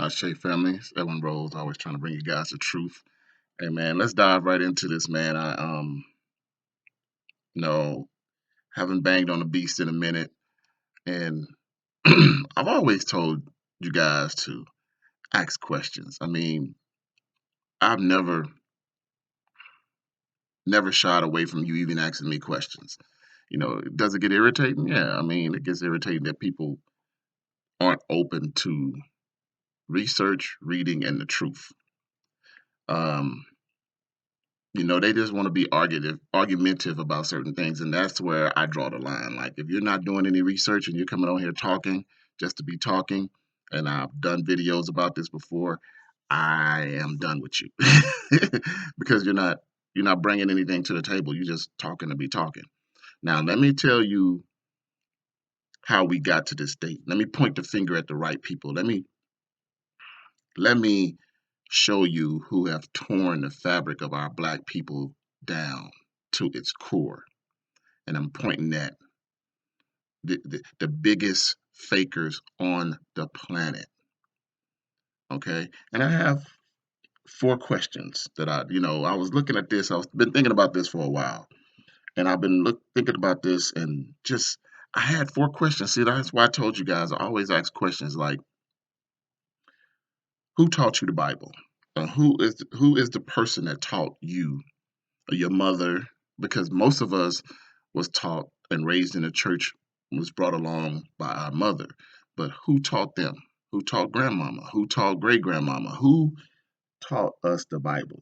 Shay family, it's Edwin Rose, always trying to bring you guys the truth. Hey man, let's dive right into this, man. You know, haven't banged on the beast in a minute, and I've always told you guys to ask questions. I mean, I've never shied away from you even asking me questions. Does it get irritating? Yeah, I mean, it gets irritating that people aren't open to research, reading, and the truth. Um, they just want to be argumentative about certain things, and that's where I draw the line. Like, if you're not doing any research and you're coming on here talking just to be talking, and I've done videos about this before, I am done with you because you're not bringing anything to the table. You're just talking to be talking. Now, let me tell you how we got to this state. Let me point the finger at the right people. Let me show you who have torn the fabric of our black people down to its core. And I'm pointing at the biggest fakers on the planet. Okay. And I have four questions that I was looking at this. I've been thinking about this for a while. And I've been thinking about this and I had four questions. See, that's why I told you guys I always ask questions like, who taught you the Bible? Who is the person that taught you, or your mother? Because most of us was taught and raised in a church, was brought along by our mother. But who taught them? Who taught grandmama? Who taught great grandmama? Who taught us the Bible?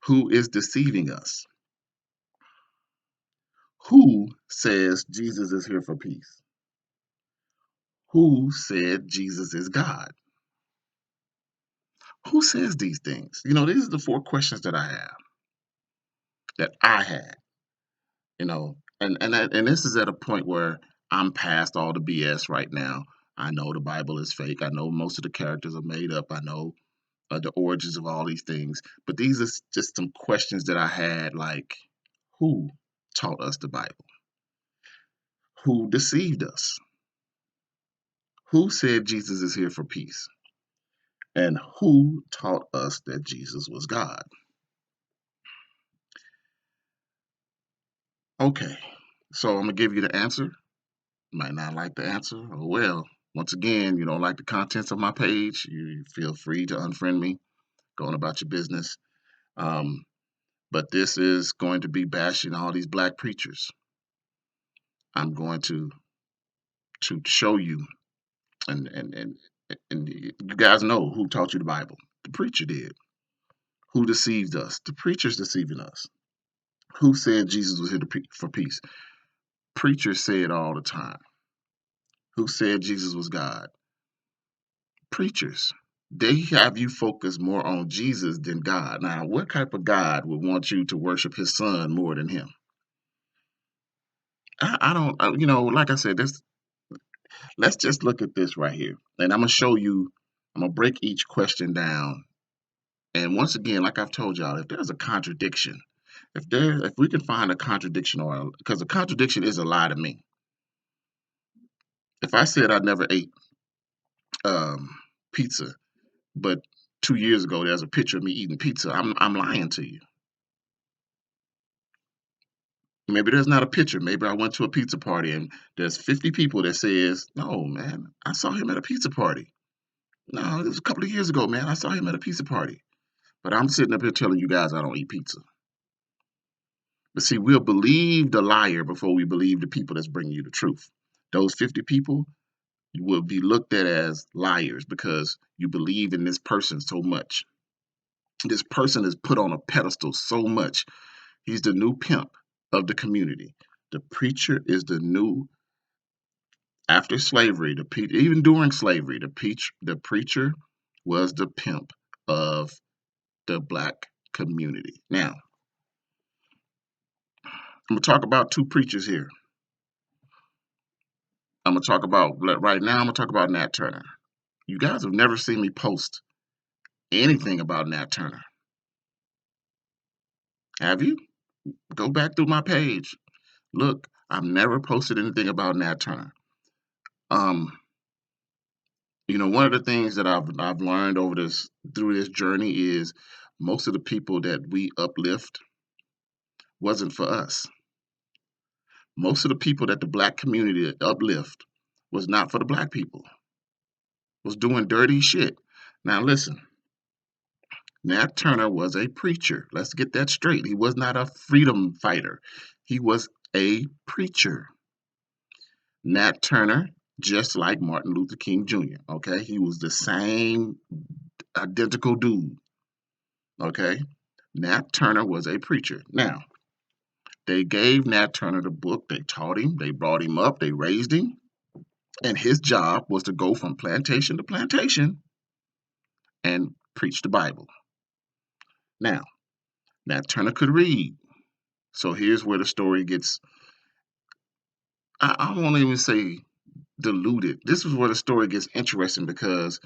Who is deceiving us? Who says Jesus is here for peace? Who said Jesus is God? Who says these things? These are the four questions that I had. And this is at a point where I'm past all the BS right now. I know the Bible is fake. I know most of the characters are made up. I know the origins of all these things. But these are just some questions that I had, like, who taught us the Bible? Who deceived us? Who said Jesus is here for peace? And who taught us that Jesus was God? Okay, so I'm going to give you the answer. Might not like the answer. Oh well. Once again, you don't like the contents of my page, you feel free to unfriend me, go on about your business. Um, but this is going to be bashing all these black preachers. I'm going to show you, and you guys know who taught you the Bible. The preacher did. Who deceived us? The preacher's deceiving us. Who said Jesus was here for peace? Preachers say it all the time. Who said Jesus was God? Preachers. They have you focus more on Jesus than God. Now, what type of God would want you to worship his son more than him? I don't, like I said, let's just look at this right here. And I'm going to show you, I'm going to break each question down. And once again, like I've told y'all, if there's a contradiction, if we can find a contradiction, or because a contradiction is a lie to me. If I said I never ate um, pizza, but 2 years ago there's a picture of me eating pizza, I'm lying to you. Maybe there's not a picture. Maybe I went to a pizza party and there's 50 people that says, "No, man, I saw him at a pizza party. No, it was a couple of years ago, man. I saw him at a pizza party." But I'm sitting up here telling you guys I don't eat pizza. But see, we'll believe the liar before we believe the people that's bringing you the truth. Those 50 people will be looked at as liars because you believe in this person so much. This person is put on a pedestal so much. He's the new pimp of the community. The preacher is the new after slavery, even during slavery, the preacher was the pimp of the black community. Now, I'm gonna talk about two preachers here. I'm gonna talk about right now. I'm gonna talk about Nat Turner. You guys have never seen me post anything about Nat Turner, have you? Go back through my page. Look, I've never posted anything about Nat Turner. Um, One of the things that I've learned over this through this journey is most of the people that we uplift wasn't for us. Most of the people that the black community uplift was not for the black people. Was doing dirty shit. Now listen, Nat Turner was a preacher. Let's get that straight. He was not a freedom fighter. He was a preacher. Nat Turner, just like Martin Luther King Jr., okay? He was the same identical dude, okay? Nat Turner was a preacher. Now, they gave Nat Turner the book. They taught him. They brought him up. They raised him. And his job was to go from plantation to plantation and preach the Bible. Now, Nat Turner could read. So here's where the story gets, I won't even say diluted. This is where the story gets interesting because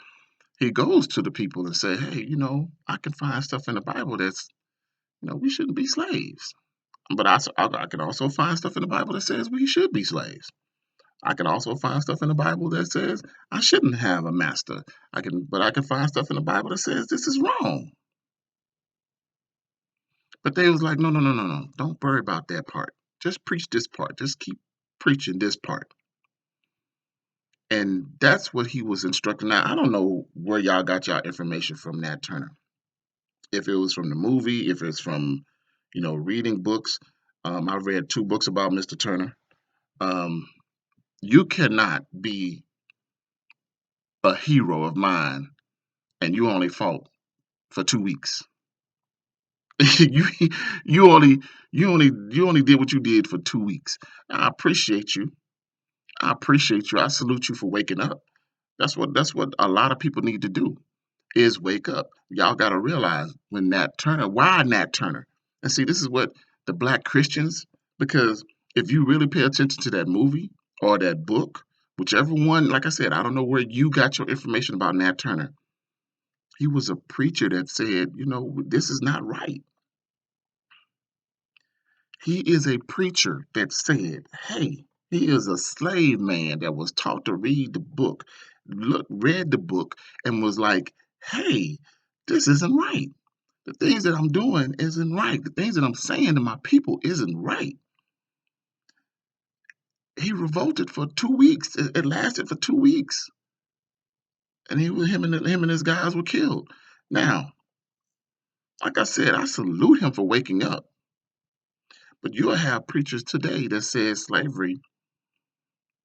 he goes to the people and say, hey, I can find stuff in the Bible that's, we shouldn't be slaves. But I can also find stuff in the Bible that says we should be slaves. I can also find stuff in the Bible that says I shouldn't have a master. But I can find stuff in the Bible that says this is wrong. But they was like, no, no, no, no, no. Don't worry about that part. Just preach this part. Just keep preaching this part. And that's what he was instructing. Now, I don't know where y'all got y'all information from Nat Turner. If it was from the movie, if it's from, reading books. I read 2 books about Mr. Turner. Um, you cannot be a hero of mine and you only fought for 2 weeks. you you only you only did what you did for 2 weeks. I appreciate you. I appreciate you. I salute you for waking up. That's what a lot of people need to do is wake up. Y'all got to realize when Nat Turner, why Nat Turner? And see, this is what the black Christians, because if you really pay attention to that movie or that book, whichever one, like I said, I don't know where you got your information about Nat Turner. He was a preacher that said, this is not right. He is a preacher that said, hey, he is a slave man that was taught to read the book, read the book, and was like, hey, this isn't right. The things that I'm doing isn't right. The things that I'm saying to my people isn't right. He revolted for 2 weeks. It lasted for 2 weeks. And him and his guys were killed. Now, like I said, I salute him for waking up. But you'll have preachers today that said slavery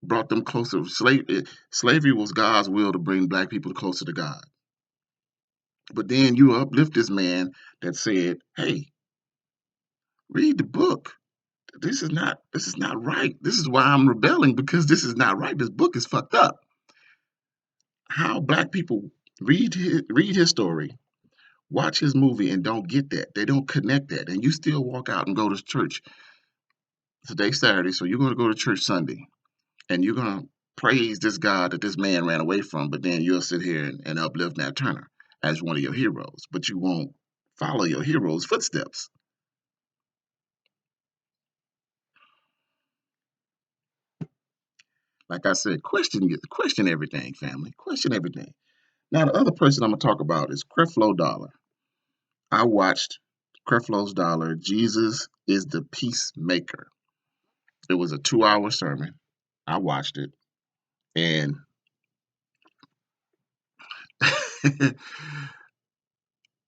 brought them closer. Slavery was God's will to bring black people closer to God. But then you uplift this man that said, "Hey, read the book. This is not right. This is why I'm rebelling because this is not right. This book is fucked up." How black people read his story, watch his movie, and don't get that. They don't connect that, and you still walk out and go to church. Today's Saturday, so you're going to go to church Sunday. And you're gonna praise this God that this man ran away from, but then you'll sit here and uplift Nat Turner as one of your heroes, but you won't follow your hero's footsteps. Like I said, question everything, family. Question everything. Now the other person I'm gonna talk about is Creflo Dollar. I watched Creflo's Dollar. Jesus is the peacemaker. It was a 2-hour sermon. I watched it, and it,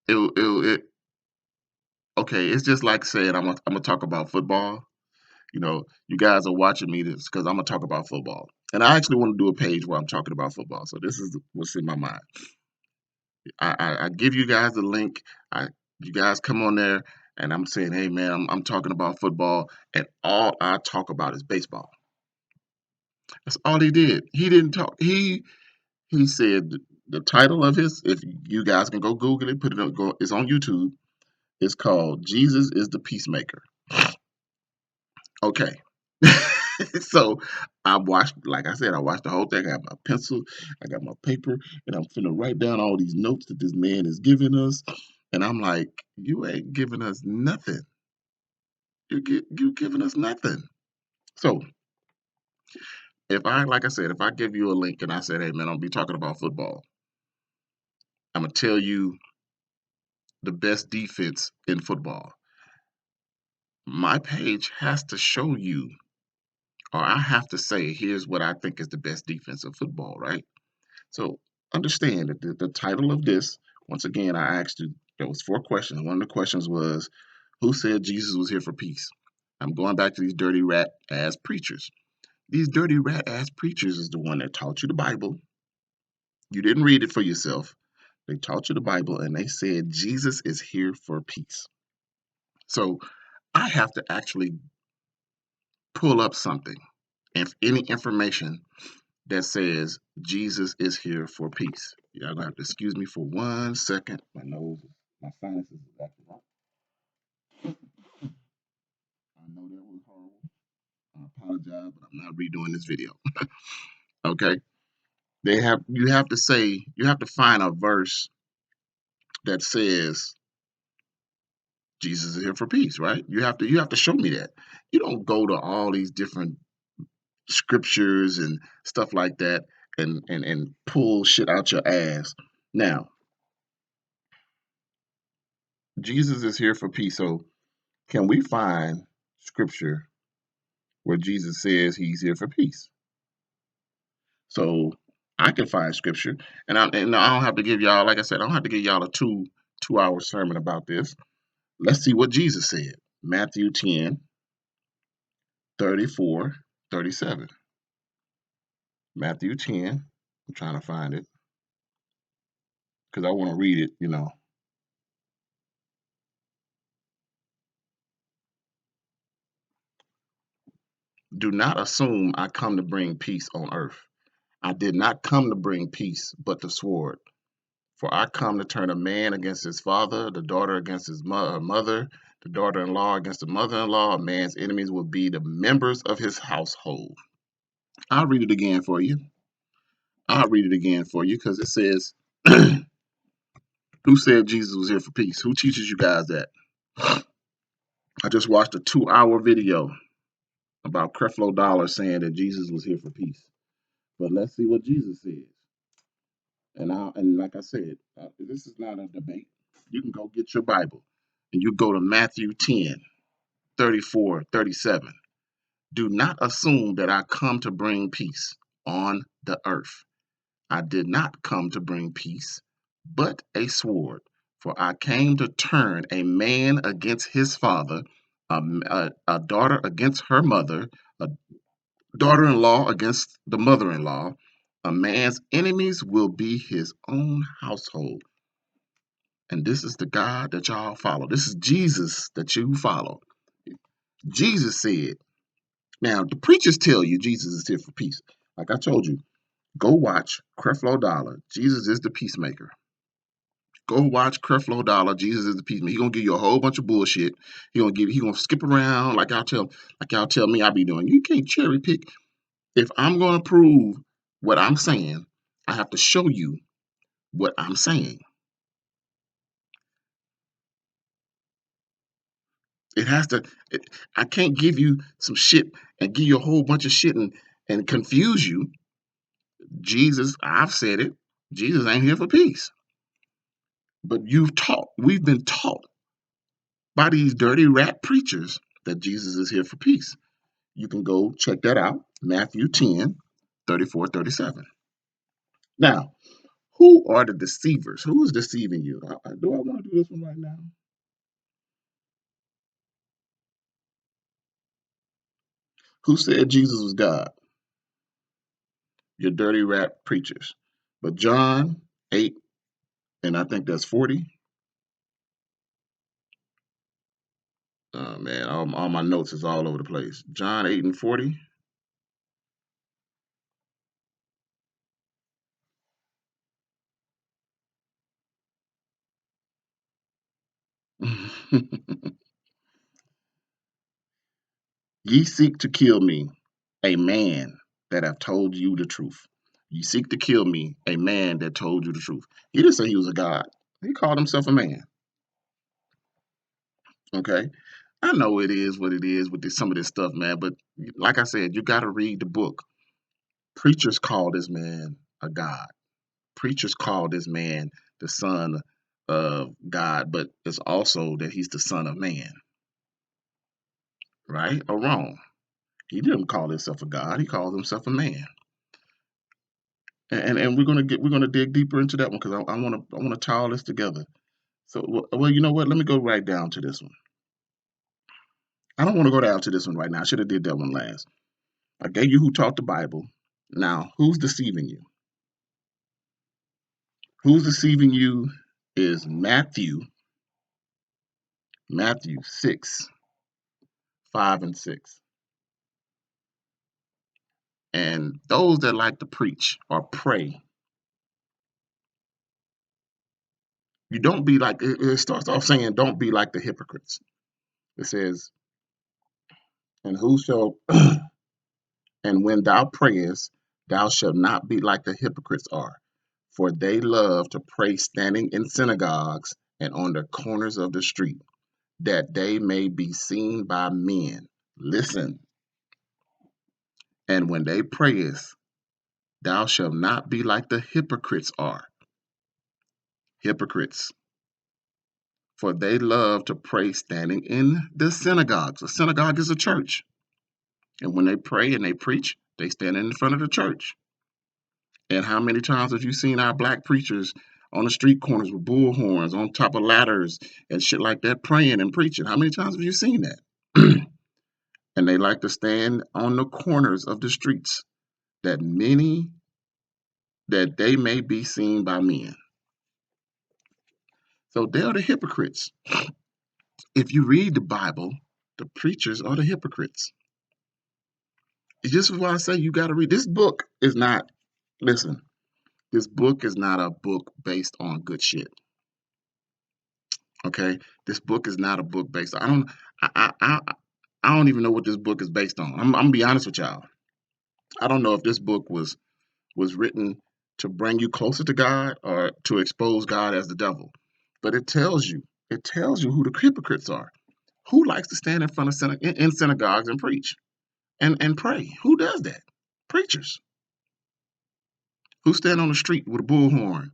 it okay. It's just like saying I'm gonna talk about football. You guys are watching me this because I'm gonna talk about football, and I actually want to do a page where I'm talking about football. So this is what's in my mind. I give you guys the link. You guys come on there, and I'm saying, hey man, I'm talking about football, and all I talk about is baseball. That's all he did. He didn't talk. He said the title of his. If you guys can go Google it, put it up. It's on YouTube. It's called Jesus is the Peacemaker. Okay. So I watched, like I said, I watched the whole thing. I got my pencil, I got my paper, and I'm finna write down all these notes that this man is giving us. And I'm like, you ain't giving us nothing. You giving us nothing. So like I said, if I give you a link and I said, hey man, I'll be talking about football, I'm gonna tell you the best defense in football. My page has to show you, or I have to say, here's what I think is the best defense of football, right? So understand that the title of this, once again, I asked you, there was 4 questions. One of the questions was, who said Jesus was here for peace? I'm going back to these dirty rat ass preachers. These dirty rat ass preachers is the one that taught you the Bible. You didn't read it for yourself. They taught you the Bible and they said Jesus is here for peace. So I have to actually pull up something, if any information that says Jesus is here for peace. Y'all gonna have to excuse me for 1 second. My nose, my sinuses is acting up. I know that was horrible. I apologize, but I'm not redoing this video. Okay. You have to find a verse that says Jesus is here for peace, right? You have to show me that. You don't go to all these different scriptures and stuff like that and pull shit out your ass. Now, Jesus is here for peace. So can we find scripture where Jesus says he's here for peace? So I can find scripture, and I don't have to give y'all, like I said, I don't have to give y'all a two hour sermon about this. Let's see what Jesus said. Matthew 10, 34, 37. Matthew 10. I'm trying to find it because I want to read it. Do not assume I come to bring peace on earth. I did not come to bring peace, but the sword. For I come to turn a man against his father, the daughter against his mother, the daughter-in-law against the mother-in-law. A man's enemies will be the members of his household. I'll read it again for you. I'll read it again for you because it says, who said Jesus was here for peace? Who teaches you guys that? I just watched a 2-hour video about Creflo Dollar saying that Jesus was here for peace. But let's see what Jesus says. And like I said, this is not a debate. You can go get your Bible and you go to Matthew 10, 34, 37. Do not assume that I come to bring peace on the earth. I did not come to bring peace, but a sword. For I came to turn a man against his father, a daughter against her mother, a daughter-in-law against the mother-in-law. A man's enemies will be his own household. And this is the God that y'all follow. This is Jesus that you follow. Jesus said, now the preachers tell you Jesus is here for peace. Like I told you, go watch Creflo Dollar. Jesus is the peacemaker. Go watch Creflo Dollar. Jesus is the peacemaker. He gonna give you a whole bunch of bullshit. He gonna skip around like y'all tell me I be doing. You can't cherry pick. If I'm gonna prove what I'm saying, I have to show you what I'm saying. It has to. I can't give you some shit and give you a whole bunch of shit and confuse you. Jesus, I've said it. Jesus ain't here for peace. But we've been taught by these dirty rat preachers that Jesus is here for peace. You can go check that out. Matthew 10, 34, 37. Now, who are the deceivers? Who is deceiving you? Do I want to do this one right now? Who said Jesus was God? Your dirty rat preachers. But John 8, and I think that's 40. Oh man, all my notes is all over the place. John 8 and 40. Ye seek to kill me, a man that have told you the truth. You seek to kill me, a man that told you the truth. He didn't say he was a God. He called himself a man. Okay. I know it is what it is with some of this stuff, man. But like I said, you got to read the book. Preachers call this man a god. Preachers call this man the son of God, but it's also that he's the son of man, right or wrong? He didn't call himself a god; he called himself a man. And we're gonna dig deeper into that one because I wanna tie all this together. So well, you know what? Let me go right down to this one. I don't want to go down to this one right now. I should have did that one last. I gave you who taught the Bible. Now, who's deceiving you? Who's deceiving you is Matthew 6, 5 and 6. And those that like to preach or pray, you don't be like, it starts off saying, don't be like the hypocrites. It says, and who shall, and when thou prayest, thou shalt not be like the hypocrites are, for they love to pray standing in synagogues and on the corners of the street, that they may be seen by men. Listen, and when they prayest, thou shalt not be like the hypocrites are. Hypocrites, for they love to pray standing in the synagogues. A synagogue is a church. And when they pray and they preach, they stand in front of the church. And how many times have you seen our black preachers on the street corners with bullhorns on top of ladders and shit like that, praying and preaching? How many times have you seen that? And they like to stand on the corners of the streets that they may be seen by men. So they're the hypocrites. If you read the Bible, the preachers are the hypocrites. It's just why I say you got to read. This book is not, listen, this book is not a book based on good shit. Okay? This book is not a book based on, I don't even know what this book is based on. I'm gonna be honest with y'all. I don't know if this book was written to bring you closer to God or to expose God as the devil. But it tells you who the hypocrites are. Who likes to stand in front of in synagogues and preach and pray? Who does that? Preachers. Who stand on the street with a bullhorn?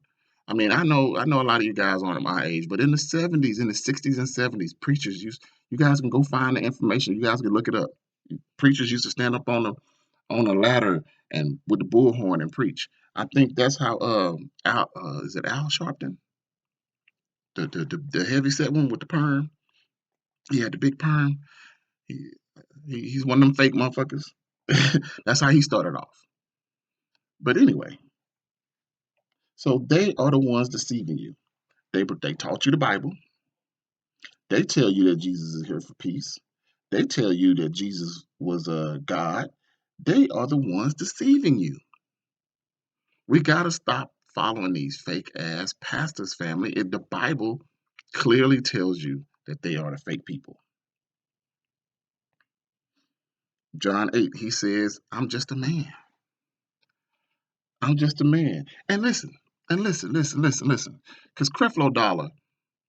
I mean, I know a lot of you guys aren't my age, but in the 70s, in the 60s and 70s, preachers used, you guys can go find the information. You guys can look it up. Preachers used to stand up on a ladder and with the bullhorn and preach. I think that's how Al is it Al Sharpton? The heavy set one with the perm. He had the big perm. He, he's one of them fake motherfuckers. That's how he started off. But anyway, so they are the ones deceiving you. They taught you the Bible. They tell you that Jesus is here for peace. They tell you that Jesus was a God. They are the ones deceiving you. We gotta stop following these fake ass pastors, family. If the Bible clearly tells you that they are the fake people. John 8, he says, I'm just a man. I'm just a man. And listen. Because Creflo Dollar,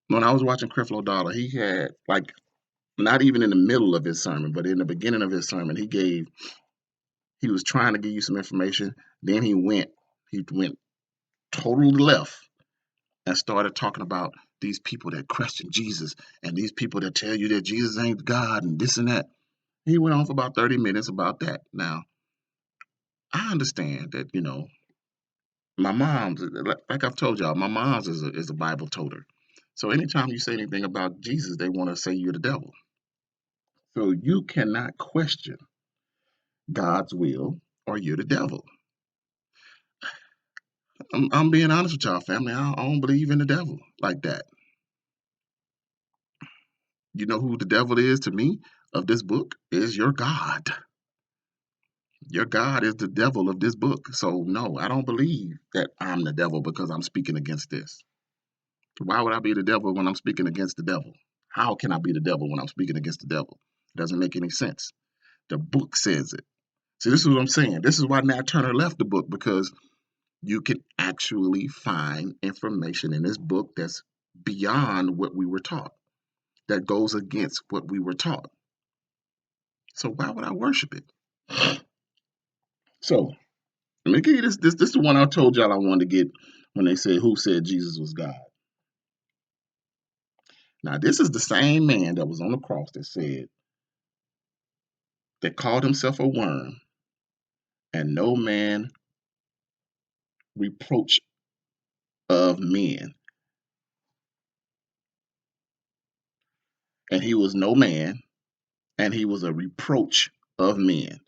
when I was watching Creflo Dollar, he had like not even in the middle of his sermon, but in the beginning of his sermon, he was trying to give you some information. Then he went totally left and started talking about these people that question Jesus and these people that tell you that Jesus ain't God and this and that. He went on for about 30 minutes about that. Now, I understand that, my mom's, like I've told y'all, my mom's is a Bible toter. So anytime you say anything about Jesus, they want to say you're the devil. So you cannot question God's will or you're the devil. I'm being honest with y'all, family. I don't believe in the devil like that. You know who the devil is to me of this book is your God. Your God is the devil of this book. So no, I don't believe that I'm the devil because I'm speaking against this. Why would I be the devil when I'm speaking against the devil? How can I be the devil when I'm speaking against the devil? It doesn't make any sense. The book says it. See, this is what I'm saying. This is why Nat Turner left the book because you can actually find information in this book that's beyond what we were taught, that goes against what we were taught. So why would I worship it? So Let me give you this. This is the one I told y'all I wanted to get when they said who said Jesus was God. Now this is the same man that was on the cross that called himself a worm, and no man reproach of men. And he was no man, and he was a reproach of men.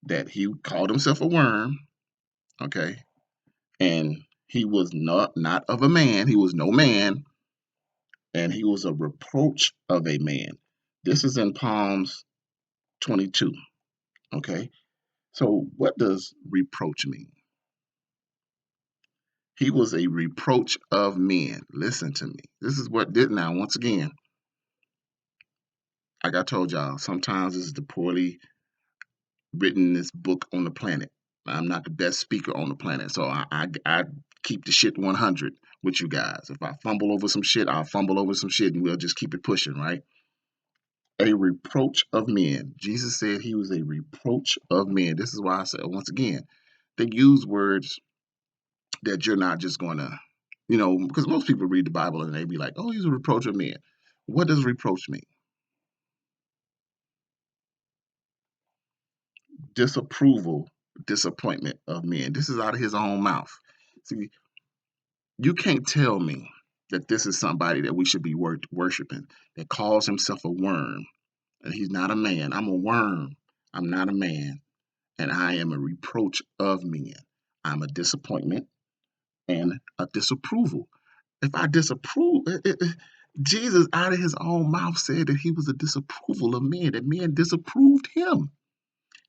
That he called himself a worm, okay, and he was not of a man. He was no man, and he was a reproach of a man. This is in Psalms 22. Okay, so what does reproach mean? He was a reproach of men. Listen to me. This is what did now. Once again, like I told y'all, sometimes this is the poorly written this book on the planet. I'm not the best speaker on the planet, so I keep the shit 100 with you guys. If I fumble over some shit, I'll fumble over some shit, and we'll just keep it pushing, right? A reproach of men. Jesus said he was a reproach of men. This is why I said once again, they use words that you're not just going to, because most people read the Bible and they be like, oh, he's a reproach of men. What does reproach mean? Disapproval, disappointment of men. This is out of his own mouth. See, you can't tell me that this is somebody that we should be worshiping that calls himself a worm and he's not a man. I'm a worm. I'm not a man. And I am a reproach of men. I'm a disappointment and a disapproval. If I disapprove, Jesus out of his own mouth said that he was a disapproval of men, that men disapproved him.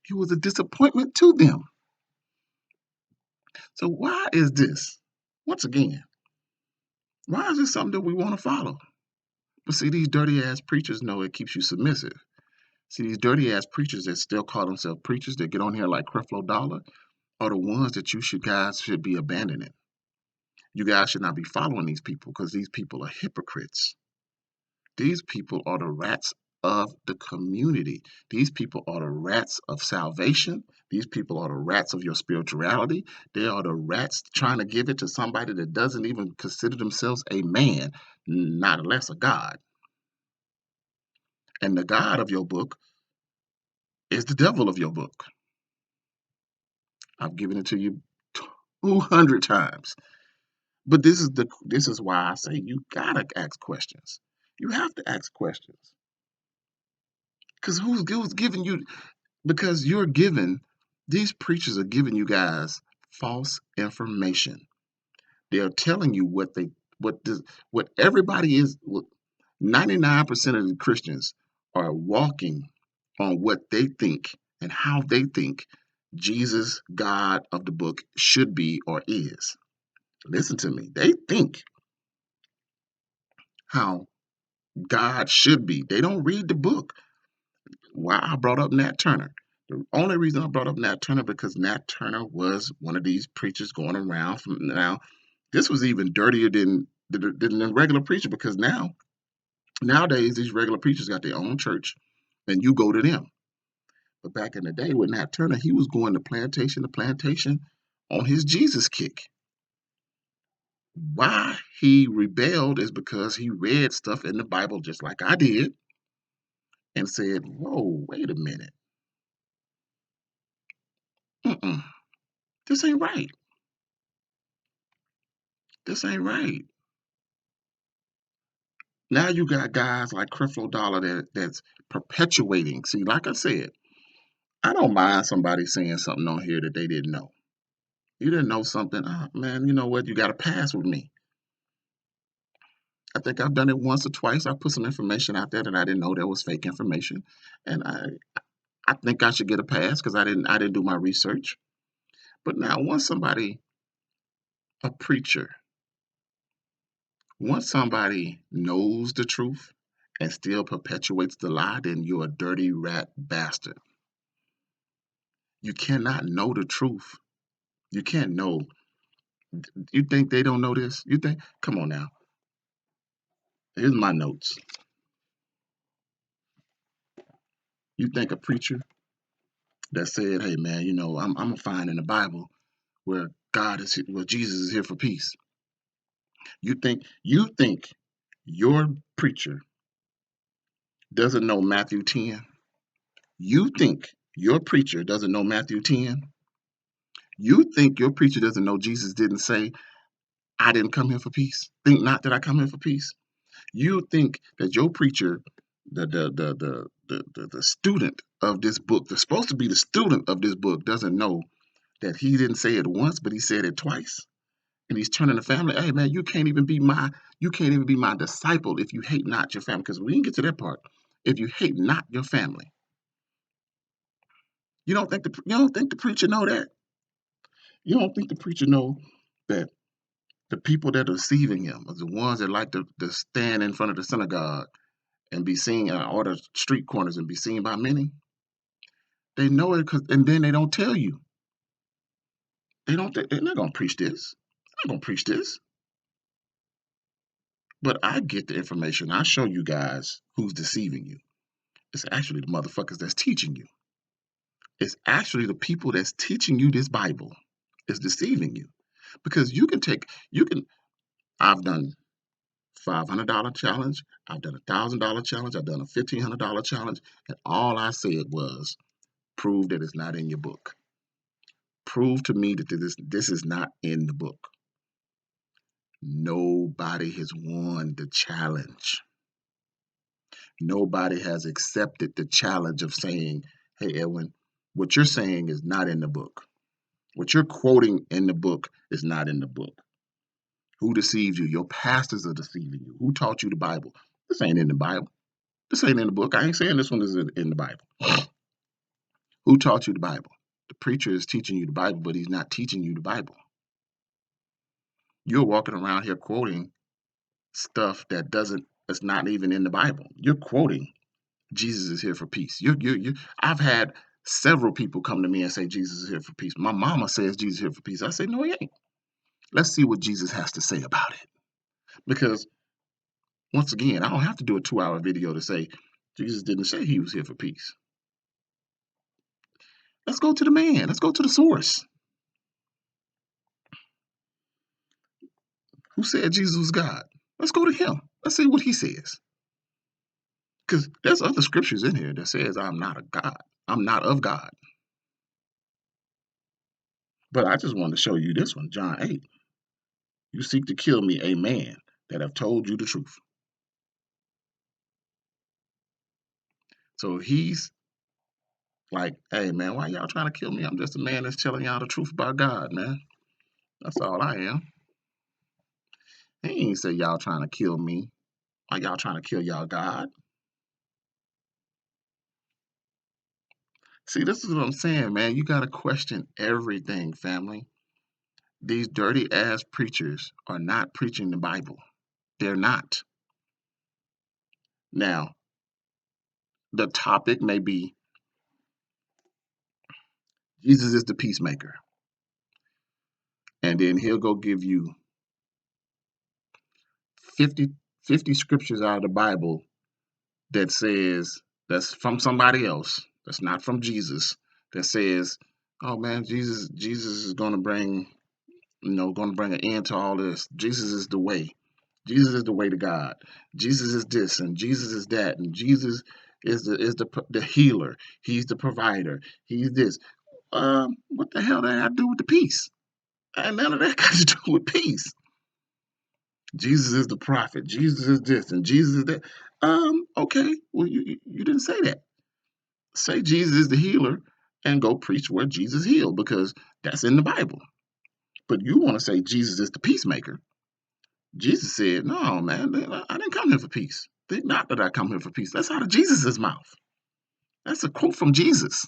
He was a disappointment to them. So why is this? Once again, why is this something that we want to follow? But see, these dirty ass preachers know it keeps you submissive. See, these dirty ass preachers that still call themselves preachers that get on here like Creflo Dollar are the ones that guys should be abandoning. You guys should not be following these people because these people are hypocrites. These people are the rats of the community. These people are the rats of salvation. These people are the rats of your spirituality. They are the rats trying to give it to somebody that doesn't even consider themselves a man, not less a God. And the God of your book is the devil of your book. I've given it to you 200 times. But this is why I say you gotta ask questions. You have to ask questions. Because who's giving you because you're given these preachers are giving you guys false information. They're telling you what everybody is 99% of the Christians are walking on what they think and how they think Jesus, God of the book, should be or is. Listen to me. They think how God should be. They don't read the book. Why I brought up Nat Turner. The only reason I brought up Nat Turner because Nat Turner was one of these preachers going around from now. This was even dirtier than the regular preacher because nowadays these regular preachers got their own church and you go to them. But back in the day with Nat Turner, he was going to plantation on his Jesus kick. Why he rebelled is because he read stuff in the Bible just like I did and said, whoa, wait a minute. Mm-mm, this ain't right. This ain't right. Now you got guys like Creflo Dollar that's perpetuating. See, like I said, I don't mind somebody saying something on here that they didn't know. You didn't know something, man. You know what? You got to pass with me. I think I've done it once or twice. I put some information out there that I didn't know that was fake information, and I think I should get a pass because I didn't do my research. But now, once somebody, a preacher, once somebody knows the truth and still perpetuates the lie, then you're a dirty rat bastard. You cannot know the truth. You can't know. You think they don't know this? You think? Come on now. Here's my notes. You think a preacher that said, "Hey man, I'm gonna find in the Bible where Jesus is here for peace. You think your preacher doesn't know Matthew 10? You think your preacher doesn't know Matthew 10? You think your preacher doesn't know Jesus didn't say, I didn't come here for peace? Think not that I come here for peace. You think that your preacher, the student of this book, that's supposed to be the student of this book, doesn't know that he didn't say it once, but he said it twice? And he's turning the family. Hey man, you can't even be my disciple if you hate not your family. Because we didn't get to that part. If you hate not your family, you don't think the preacher know that? You don't think the preacher know that the people that are deceiving him are the ones that like to stand in front of the synagogue and be seen, or the street corners and be seen by many? They know it, and then they don't tell you. They're not gonna preach this. They're not gonna preach this. But I get the information. I show you guys who's deceiving you. It's actually the motherfuckers that's teaching you. It's actually the people that's teaching you this Bible is deceiving you. Because you can, I've done $500 challenge, I've done $1,000 challenge, I've done a $1,500 challenge, and all I said was prove that it's not in your book. Prove to me that this is not in the book. Nobody has won the challenge. Nobody has accepted the challenge of saying, hey, Edwin, what you're saying is not in the book. What you're quoting in the book is not in the book. Who deceived you? Your pastors are deceiving you. Who taught you the Bible? This ain't in the Bible. This ain't in the book. I ain't saying this one is in the Bible. Who taught you the Bible? The preacher is teaching you the Bible, but he's not teaching you the Bible. You're walking around here quoting stuff that's not even in the Bible. You're quoting Jesus is here for peace. I've had several people come to me and say Jesus is here for peace. My mama says Jesus is here for peace. I say, no, he ain't. Let's see what Jesus has to say about it. Because once again, I don't have to do a 2-hour video to say Jesus didn't say he was here for peace. Let's go to the man. Let's go to the source. Who said Jesus was God? Let's go to him. Let's see what he says. Because there's other scriptures in here that says I'm not a God. I'm not of God. But I just wanted to show you this one, John 8. You seek to kill me, a man that have told you the truth. So he's like, hey man, why y'all trying to kill me? I'm just a man that's telling y'all the truth about God, man. That's all I am. He ain't say y'all trying to kill me. Why y'all trying to kill y'all God? See, this is what I'm saying, man. You got to question everything, family. These dirty ass preachers are not preaching the Bible. They're not. Now, the topic may be Jesus is the peacemaker. And then he'll go give you 50, 50 scriptures out of the Bible that says, that's from somebody else, that's not from Jesus, that says, oh man, Jesus is going to bring, going to bring an end to all this. Jesus is the way. Jesus is the way to God. Jesus is this and Jesus is that, and Jesus is the healer. He's the provider. He's this. What the hell did that do with the peace? And none of that got to do with peace. Jesus is the prophet. Jesus is this and Jesus is that. Okay. Well, you didn't say that. Say Jesus is the healer and go preach where Jesus healed, because that's in the Bible. But you want to say Jesus is the peacemaker. Jesus said, no, man, I didn't come here for peace. Think not that I come here for peace. That's out of Jesus' mouth. That's a quote from Jesus.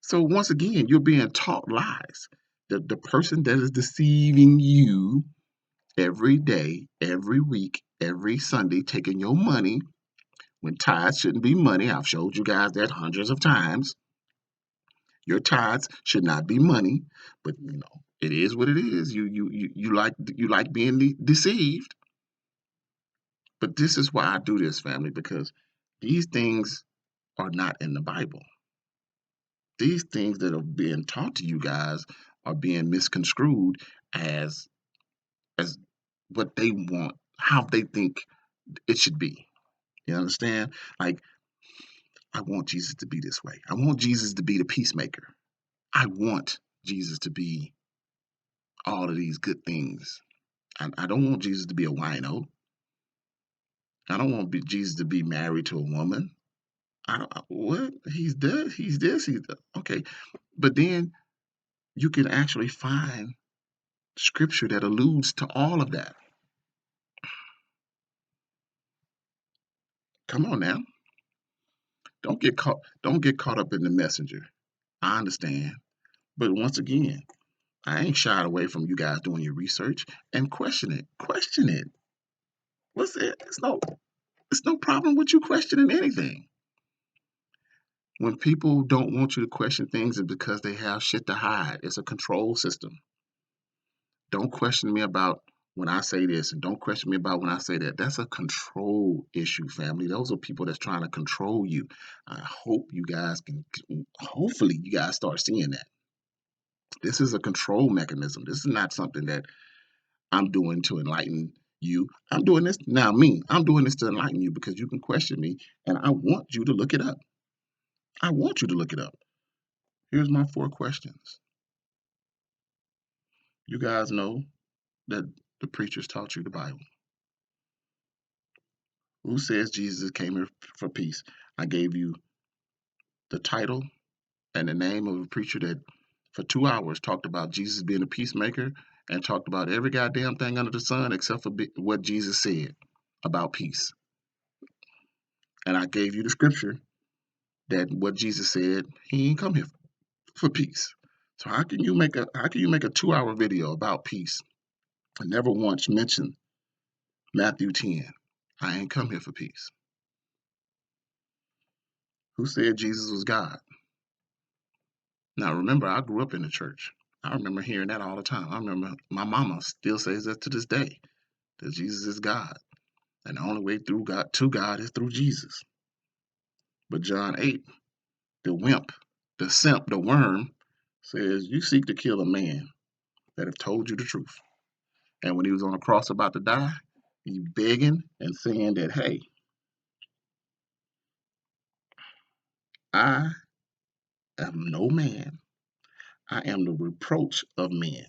So once again, you're being taught lies. The person that is deceiving you every day, every week, every Sunday, taking your money when tithes shouldn't be money. I've showed you guys that hundreds of times. Your tithes should not be money, but it is what it is. You like being deceived. But this is why I do this, family, because these things are not in the Bible. These things that are being taught to you guys are being misconstrued as as what they want, how they think it should be. You understand? Like, I want Jesus to be this way. I want Jesus to be the peacemaker. I want Jesus to be all of these good things. I don't want Jesus to be a wino. I don't want Jesus to be married to a woman. I don't, what? He's this, he's this, he's that. Okay. But then you can actually find scripture that alludes to all of that. Come on now. Don't get caught up in the messenger. I understand. But once again, I ain't shied away from you guys doing your research and question it. Question it. What's it? It's no problem with you questioning anything. When people don't want you to question things, it's because they have shit to hide. It's a control system. Don't question me about when I say this, and don't question me about when I say that. That's a control issue, family. Those are people that's trying to control you. I hope you guys can, hopefully, you guys start seeing that. This is a control mechanism. This is not something that I'm doing to enlighten you. I'm doing this now, I'm doing this to enlighten you because you can question me, and I want you to look it up. I want you to look it up. Here's my 4 questions. You guys know that the preachers taught you the Bible. Who says Jesus came here for peace? I gave you the title and the name of a preacher that for 2 hours talked about Jesus being a peacemaker and talked about every goddamn thing under the sun except for what Jesus said about peace. And I gave you the scripture that what Jesus said, he ain't come here for peace. So how can you make a 2-hour video about peace and never once mention Matthew 10? I ain't come here for peace. Who said Jesus was God? Now remember, I grew up in the church. I remember hearing that all the time. I remember my mama still says that to this day, that Jesus is God. And the only way through God to God is through Jesus. But John 8, the wimp, the simp, the worm, says, you seek to kill a man that have told you the truth. And when he was on the cross about to die, he begging and saying that, hey, I am no man. I am the reproach of men.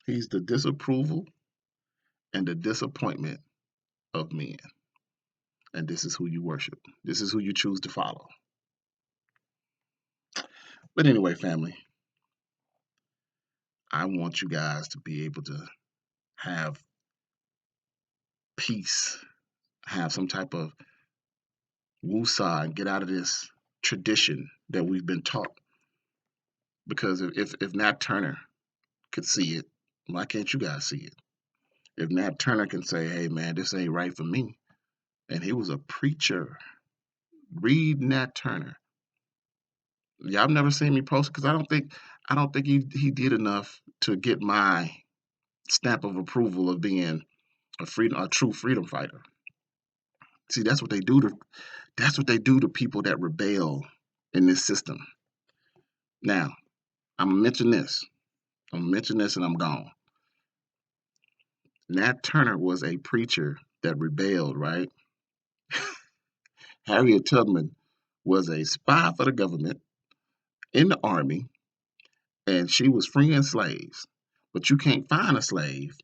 He's the disapproval and the disappointment of men. And this is who you worship. This is who you choose to follow. But anyway, family, I want you guys to be able to have peace, have some type of woosah, and get out of this tradition that we've been taught. Because if Nat Turner could see it, why can't you guys see it? If Nat Turner can say, hey man, this ain't right for me, and he was a preacher, read Nat Turner. Y'all never seen me post because I don't think he did enough to get my stamp of approval of being a true freedom fighter. See, that's what they do to people that rebel in this system. Now, I'm gonna mention this. And I'm gone. Nat Turner was a preacher that rebelled, right? Harriet Tubman was a spy for the government in the army, and she was freeing slaves. But you can't find a slave.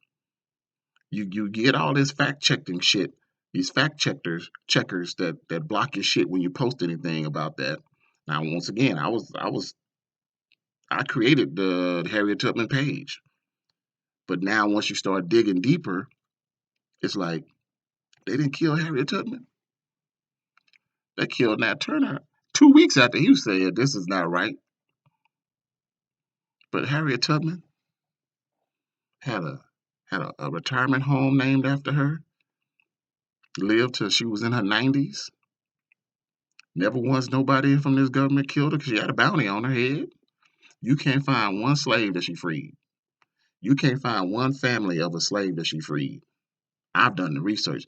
You get all this fact checking shit, these fact checkers that block your shit when you post anything about that. Now, once again, I created the Harriet Tubman page, but now once you start digging deeper, it's like they didn't kill Harriet Tubman. They killed Nat Turner 2 weeks after he said this is not right. But Harriet Tubman had a retirement home named after her. Lived till she was in her 90s. Never once nobody from this government killed her because she had a bounty on her head. You can't find one slave that she freed. You can't find one family of a slave that she freed. I've done the research.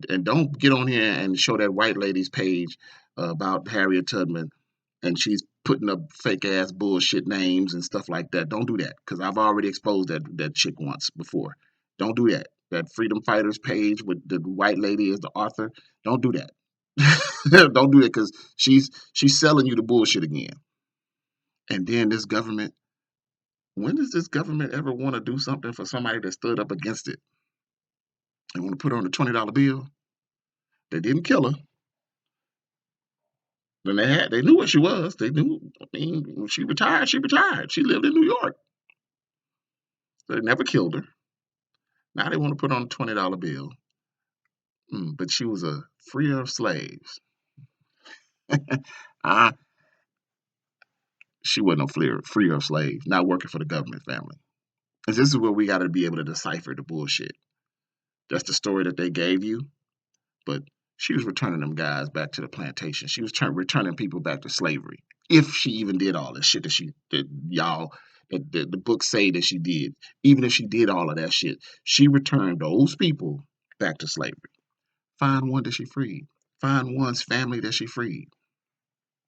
And don't get on here and show that white lady's page about Harriet Tubman and she's putting up fake ass bullshit names and stuff like that. Don't do that, because I've already exposed that chick once before. Don't do that. That Freedom Fighters page with the white lady as the author. Don't do that. Don't do that, because she's selling you the bullshit again. And then this government. When does this government ever want to do something for somebody that stood up against it? They want to put her on a $20 bill. They didn't kill her. Then they knew what she was. They knew. I mean, when she retired, she retired. She lived in New York. They never killed her. Now they want to put on a $20 bill. But she was a freer of slaves. Ah, she wasn't no freer of slaves. Not working for the government family. And this is where we got to be able to decipher the bullshit. That's the story that they gave you. But she was returning them guys back to the plantation. She was returning people back to slavery. If she even did all this shit that the books say that she did. Even if she did all of that shit, she returned those people back to slavery. Find one that she freed. Find one's family that she freed.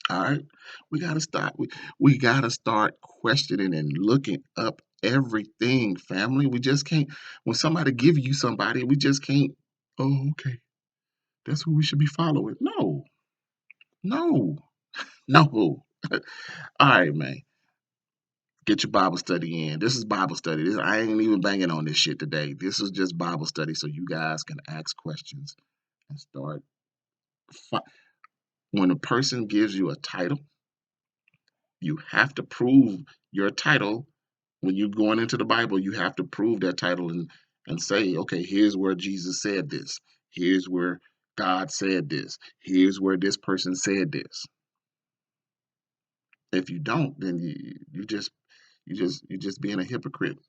All right, we gotta stop. We gotta start questioning and looking up everything, family. We just can't. When somebody give you somebody, we just can't. Oh, okay, that's who we should be following. No, no, no. All right, man. Get your Bible study in. This is Bible study. I ain't even banging on this shit today. This is just Bible study, so you guys can ask questions and start. Fi- when a person gives you a title, you have to prove your title. When you're going into the Bible, you have to prove that title and say, okay, here's where Jesus said this. Here's where God said this. Here's where this person said this. If you don't, then you just being a hypocrite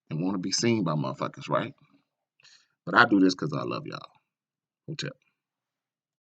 and want to be seen by motherfuckers, right? But I do this because I love y'all. Hotel.